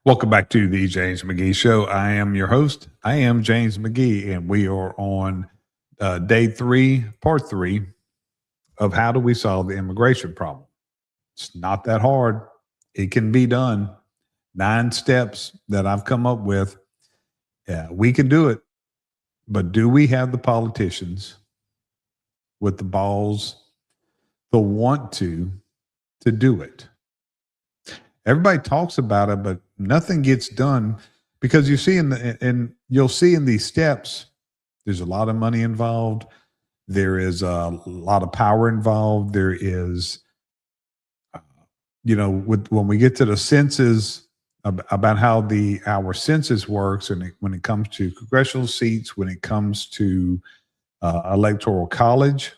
Welcome back to the James McGee Show. I am your host. I am James McGee, and we are on day three, part three of how do we solve the immigration problem. It's not that hard. It can be done. 9 steps that I've come up with. Yeah, we can do it, but do we have the politicians with the balls, the want to do it? Everybody talks about it, but nothing gets done because you see you'll see in these steps, there's a lot of money involved. There is a lot of power involved. There is, when we get to the census about how our census works, and when it comes to congressional seats, when it comes to electoral college,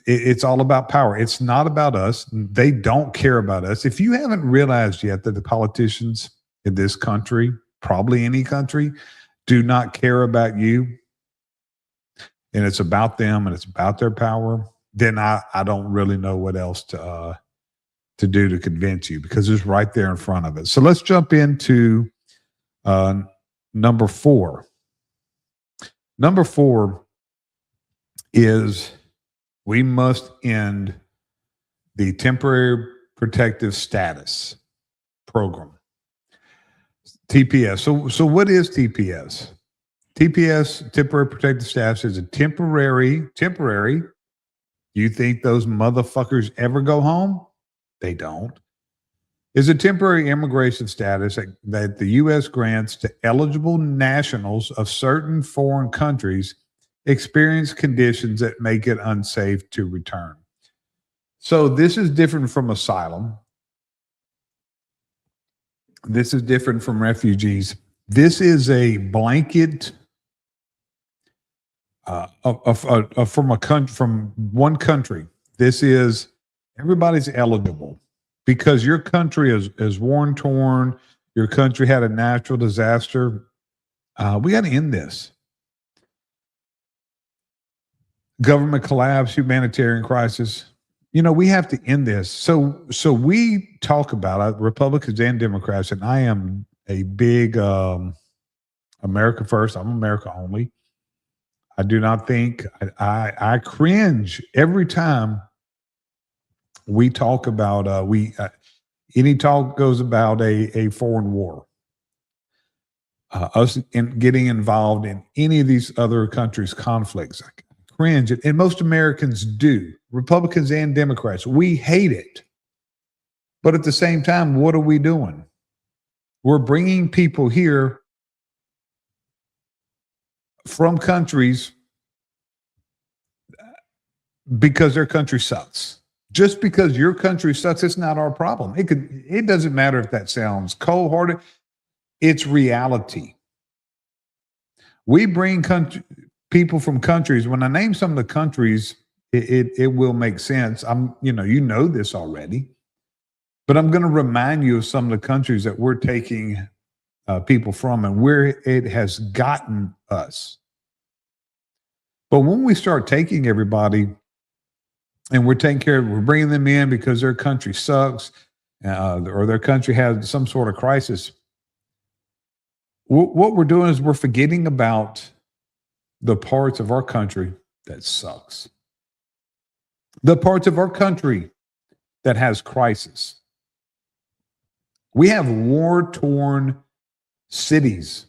it's all about power. It's not about us. They don't care about us. If you haven't realized yet that the politicians in this country, probably any country, do not care about you, and it's about them and it's about their power, then I don't really know what else to do to convince you, because it's right there in front of us. So let's jump into number 4. Number 4 is we must end the temporary protective status program, TPS. So what is TPS? TPS, temporary protective status, is a temporary. You think those motherfuckers ever go home? They don't. Is a temporary immigration status that the U.S. grants to eligible nationals of certain foreign countries experience conditions that make it unsafe to return. So this is different from asylum. This is different from refugees. This is a blanket from one country. This is everybody's eligible because your country is war torn. Your country had a natural disaster. We got to end this. Government collapse, humanitarian crisis. We have to end this. So we talk about it, Republicans and Democrats, and I am a big America first. I'm America only. I do not think I cringe every time we talk about any talk goes about a foreign war. Us getting involved in any of these other countries' conflicts. I cringe, and most Americans do. Republicans and Democrats, we hate it. But at the same time, what are we doing? We're bringing people here from countries because their country sucks. Just because your country sucks, it's not our problem. It doesn't matter if that sounds cold-hearted. It's reality. We bring people from countries. When I name some of the countries, it will make sense. You know this already, but I'm going to remind you of some of the countries that we're taking people from and where it has gotten us. But when we start taking everybody and we're bringing them in because their country sucks or their country has some sort of crisis, what we're doing is we're forgetting about the parts of our country that sucks. The parts of our country that has crisis. We have war-torn cities.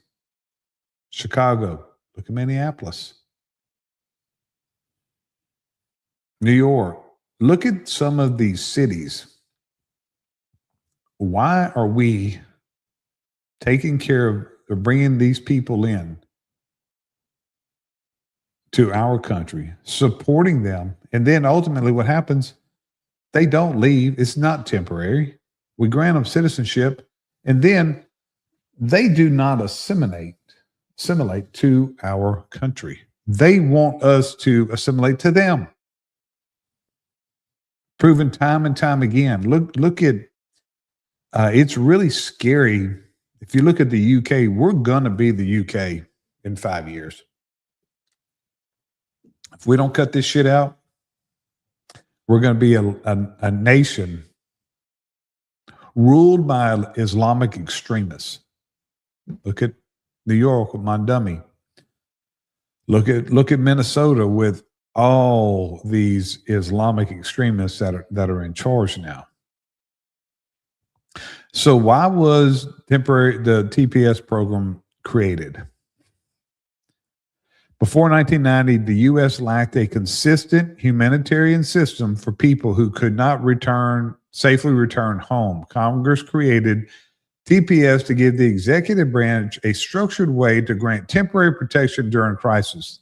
Chicago, look at Minneapolis. New York, look at some of these cities. Why are we taking care of bringing these people in to our country, supporting them, and then ultimately what happens? They don't leave. It's not temporary. We grant them citizenship, and then they do not assimilate to our country. They want us to assimilate to them. Proven time and time again. Look at it's really scary. If you look at the UK, we're gonna be the UK in 5 years. If we don't cut this shit out, we're going to be a nation ruled by Islamic extremists. Look at New York with Mondumi. Look at Minnesota with all these Islamic extremists that are in charge now. So why was the TPS program created? Before 1990, the U.S. lacked a consistent humanitarian system for people who could not safely return home. Congress created TPS to give the executive branch a structured way to grant temporary protection during crisis.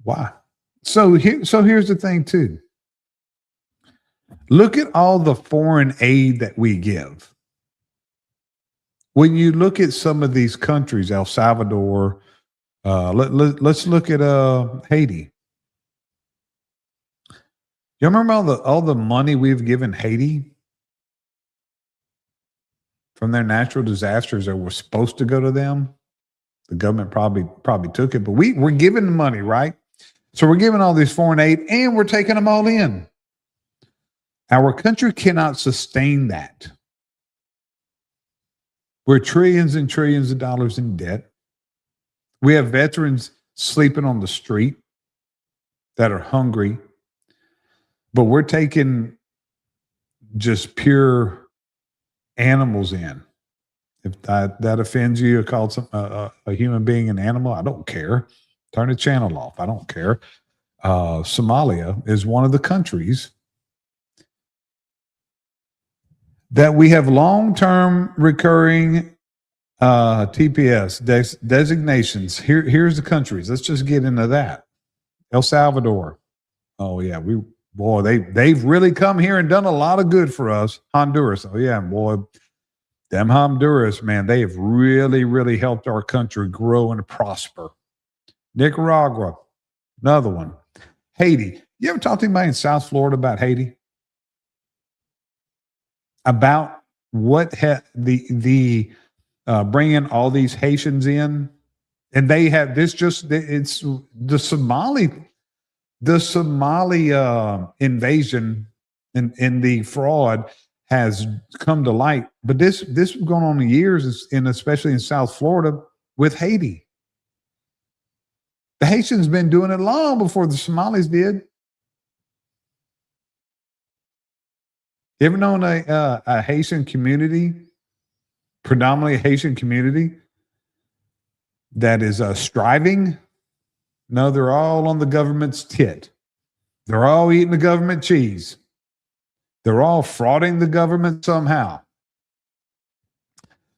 Why? So here's the thing too. Look at all the foreign aid that we give. When you look at some of these countries, El Salvador, let's look at Haiti. You remember all the money we've given Haiti from their natural disasters that were supposed to go to them? The government probably took it, but we're giving the money, right? So we're giving all these foreign aid and we're taking them all in. Our country cannot sustain that. We're trillions and trillions of dollars in debt. We have veterans sleeping on the street that are hungry, but we're taking just pure animals in. If that offends you, or called a human being an animal, I don't care. Turn the channel off. I don't care. Somalia is one of the countries that we have long-term recurring TPS designations. Here's the countries. Let's just get into that. El Salvador. Oh yeah, they've really come here and done a lot of good for us. Honduras. Oh yeah, boy. Them Honduras, man, they have really, really helped our country grow and prosper. Nicaragua, another one. Haiti. You ever talk to anybody in South Florida about Haiti? About what the bringing all these Haitians in, and they have this. It's the Somali invasion and the fraud has come to light. But this has gone on in years, and especially in South Florida with Haiti. The Haitians been doing it long before the Somalis did. You ever known a Haitian community, predominantly a Haitian community, that is striving? No, they're all on the government's tit. They're all eating the government cheese. They're all frauding the government somehow.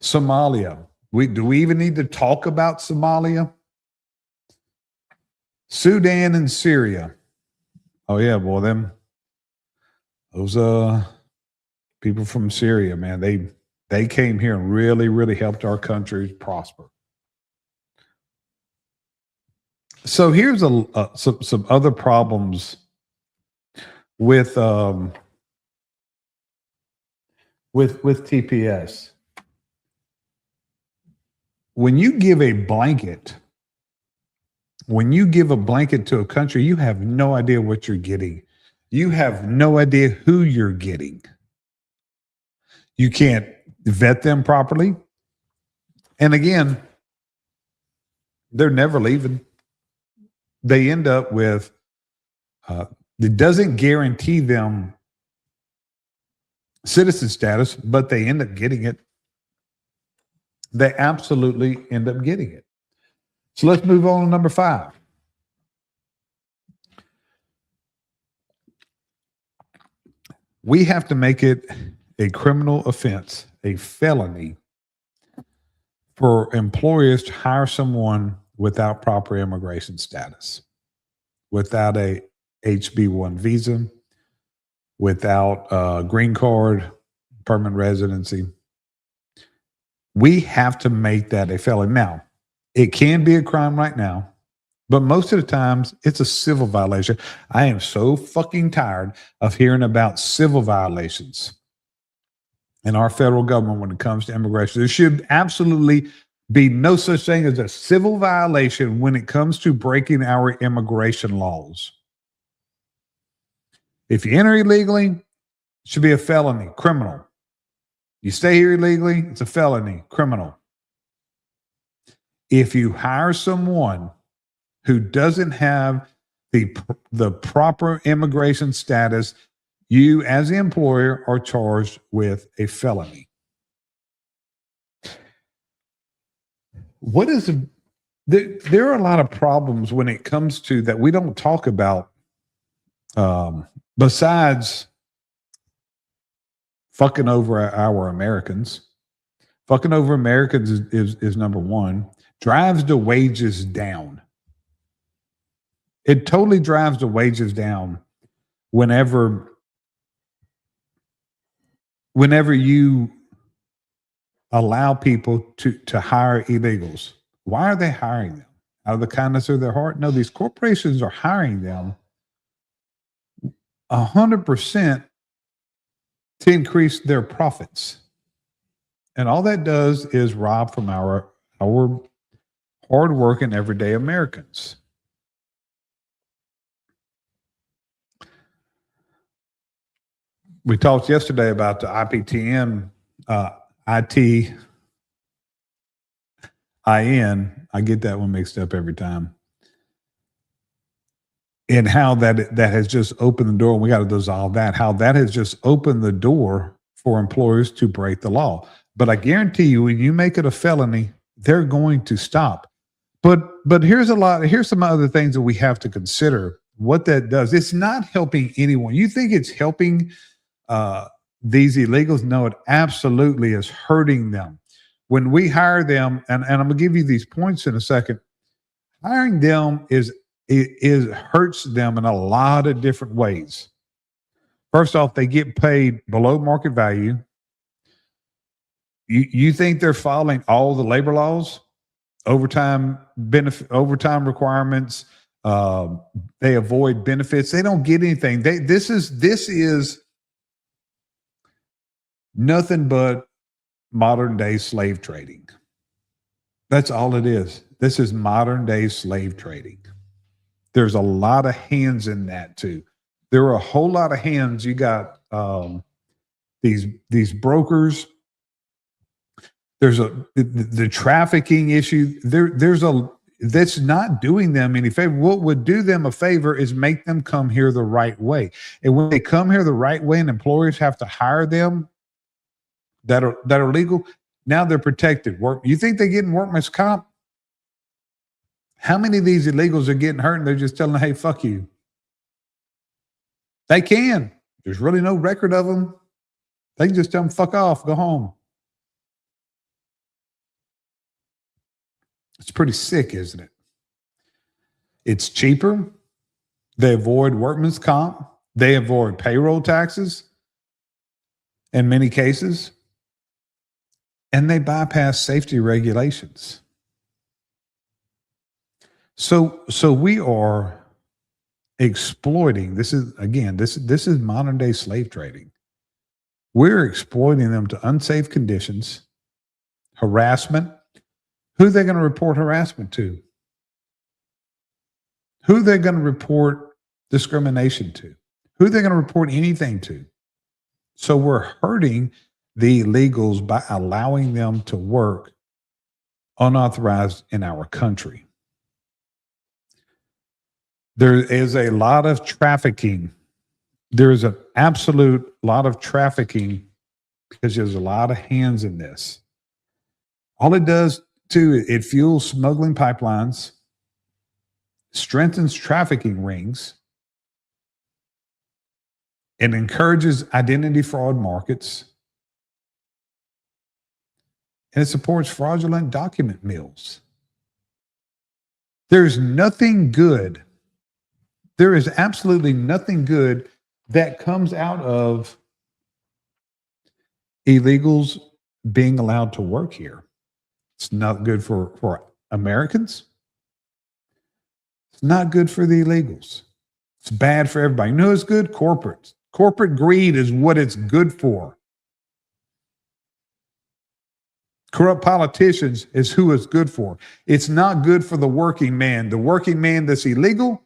Somalia. Do we even need to talk about Somalia? Sudan and Syria. Oh yeah, boy, those people from Syria, man, they came here and really, really helped our country prosper. So here's some other problems with TPS. When you give a blanket to a country, you have no idea what you're getting. You have no idea who you're getting. You can't vet them properly. And again, they're never leaving. They end up with, it doesn't guarantee them citizen status, but they end up getting it. They absolutely end up getting it. So let's move on to number 5. We have to make it a criminal offense, a felony, for employers to hire someone without proper immigration status, without a HB1 visa, without a green card, permanent residency. We have to make that a felony. Now, it can be a crime right now, but most of the times it's a civil violation. I am so fucking tired of hearing about civil violations in our federal government when it comes to immigration. There should absolutely be no such thing as a civil violation when it comes to breaking our immigration laws. If you enter illegally, Should be a felony, criminal. You stay here illegally, it's a felony, criminal. If you hire someone who doesn't have the proper immigration status, you as the employer are charged with a felony. There are a lot of problems when it comes to that we don't talk about, besides fucking over our Americans. Fucking over Americans is number one. Drives the wages down. It totally drives the wages down whenever you allow people to hire illegals. Why are they hiring them? Out of the kindness of their heart? No, these corporations are hiring them 100% to increase their profits. And all that does is rob from our hardworking everyday Americans. We talked yesterday about the IPTN, ITIN. I get that one mixed up every time. And how that has just opened the door, and we got to dissolve that, how that has just opened the door for employers to break the law. But I guarantee you, when you make it a felony, they're going to stop. But here's some other things that we have to consider. What that does, it's not helping anyone. You think it's helping these illegals? No, it absolutely is hurting them. When we hire them, and I'm gonna give you these points in a second, hiring them hurts them in a lot of different ways. First off, they get paid below market value. You think they're following all the labor laws, overtime requirements? They avoid benefits. They don't get anything. This is nothing but modern day slave trading. That's all it is. This is modern day slave trading. There's a lot of hands in that too. There are a whole lot of hands. You got these brokers. There's the trafficking issue. That's not doing them any favor. What would do them a favor is make them come here the right way. And when they come here the right way, and employers have to hire them that are legal, now they're protected. You think they're getting workman's comp? How many of these illegals are getting hurt and they're just telling them, hey, fuck you? They can. There's really no record of them. They can just tell them, fuck off, go home. It's pretty sick, isn't it? It's cheaper. They avoid workman's comp. They avoid payroll taxes in many cases. And they bypass safety regulations. So we are exploiting. This is modern day slave trading. We're exploiting them to unsafe conditions, harassment. Who are they going to report harassment to? Who are they going to report discrimination to? Who are they going to report anything to? So we're hurting the illegals by allowing them to work unauthorized in our country. There is a lot of trafficking. There is an absolute lot of trafficking because there's a lot of hands in this. All it does, too, it fuels smuggling pipelines, strengthens trafficking rings, it encourages identity fraud markets, and it supports fraudulent document mills. There's nothing good. There is absolutely nothing good that comes out of illegals being allowed to work here. It's not good for Americans. It's not good for the illegals. It's bad for everybody. You know who's good? Corporate. Corporate greed is what it's good for. Corrupt politicians is who it's good for. It's not good for the working man. The working man that's illegal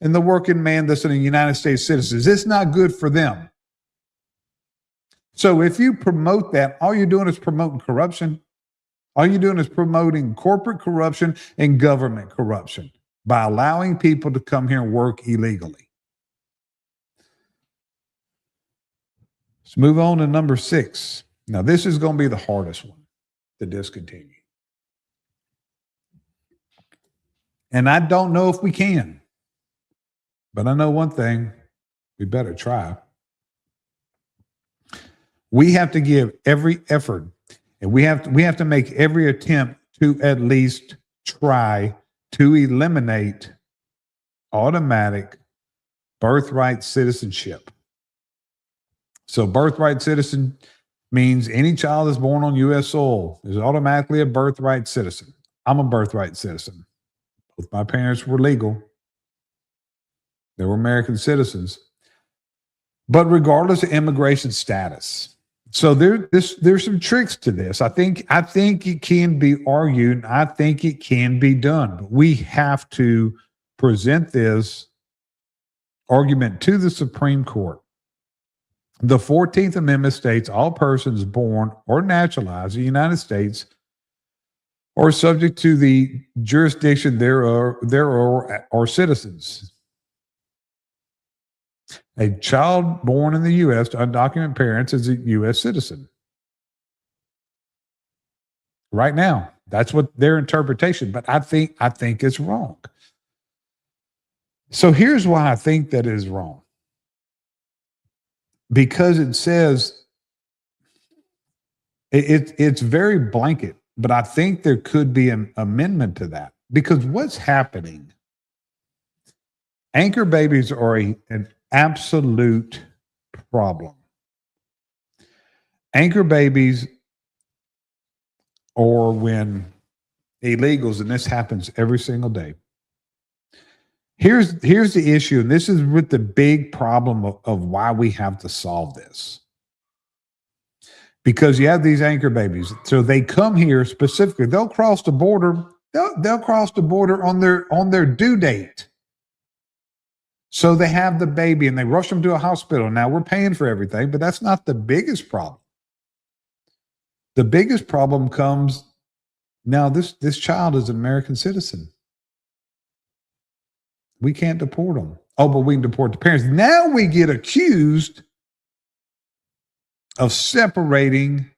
and the working man that's a United States citizen. It's not good for them. So if you promote that, all you're doing is promoting corruption. All you're doing is promoting corporate corruption and government corruption by allowing people to come here and work illegally. Let's move on to number 6. Now, this is going to be the hardest one to discontinue. And I don't know if we can, but I know one thing: we better try. We have to give every effort, and we have to make every attempt to at least try to eliminate automatic birthright citizenship. So birthright citizen means any child that's born on U.S. soil is automatically a birthright citizen. I'm a birthright citizen. Both my parents were legal. They were American citizens. But regardless of immigration status. So there's some tricks to this. I think it can be argued. I think it can be done. But we have to present this argument to the Supreme Court. The 14th Amendment states all persons born or naturalized in the United States or subject to the jurisdiction thereof are citizens. A child born in the U.S. to undocumented parents is a U.S. citizen. Right now, that's what their interpretation. But I think it's wrong. So here's why I think that is wrong. Because it says it's very blanket, but I think there could be an amendment to that. Because what's happening? Anchor babies are an absolute problem. Anchor babies, or when illegals, and this happens every single day. Here's the issue, and this is with the big problem of why we have to solve this. Because you have these anchor babies, so they come here specifically. They'll cross the border. They'll cross the border on their due date. So they have the baby and they rush them to a hospital. Now we're paying for everything, but that's not the biggest problem. The biggest problem comes now. This child is an American citizen. We can't deport them. Oh, but we can deport the parents. Now we get accused of separating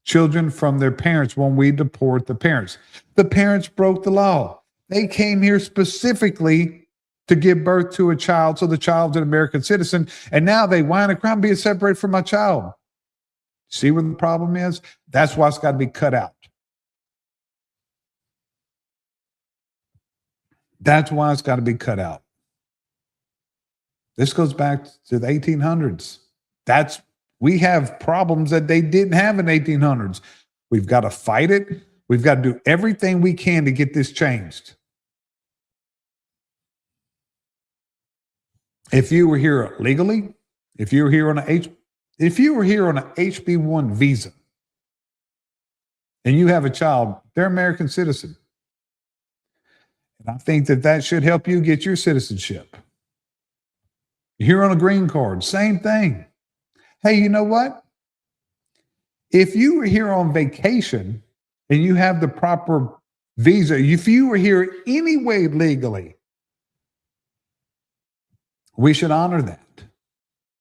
children from their parents when we deport the parents. The parents broke the law. They came here specifically to give birth to a child, so the child's an American citizen, and now they whine and cry, I'm being separated from my child. See what the problem is? That's why it's got to be cut out. That's why it's got to be cut out. This goes back to the 1800s. We have problems that they didn't have in the 1800s. We've got to fight it. We've got to do everything we can to get this changed. If you were here legally, if you were here on an HB1 visa, and you have a child, they're American citizen. And I think that should help you get your citizenship. You're on a green card, same thing. Hey, you know what? If you were here on vacation and you have the proper visa, if you were here anyway legally, we should honor that.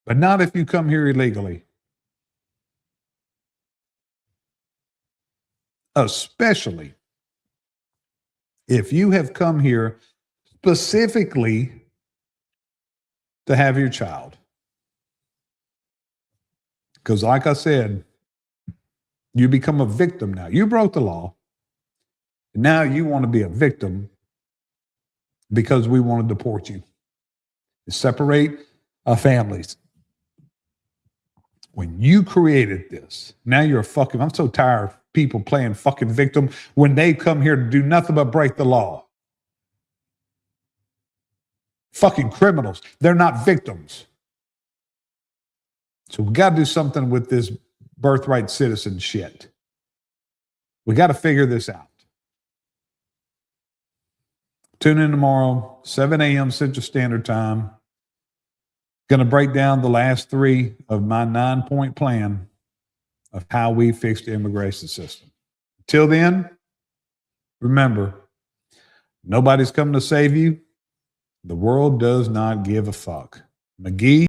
But not if you come here illegally. Especially if you have come here specifically to have your child. Because like I said, you become a victim now. You broke the law. Now you want to be a victim because we want to deport you. Separate families. When you created this, now you're a fucking, I'm so tired of people playing fucking victim when they come here to do nothing but break the law. Fucking criminals. They're not victims. So we got to do something with this birthright citizen shit. We got to figure this out. Tune in tomorrow, 7 a.m. Central Standard Time. Going to break down the last 3 of my 9-point plan of how we fix the immigration system. Till then, remember, nobody's coming to save you. The world does not give a fuck. McGee.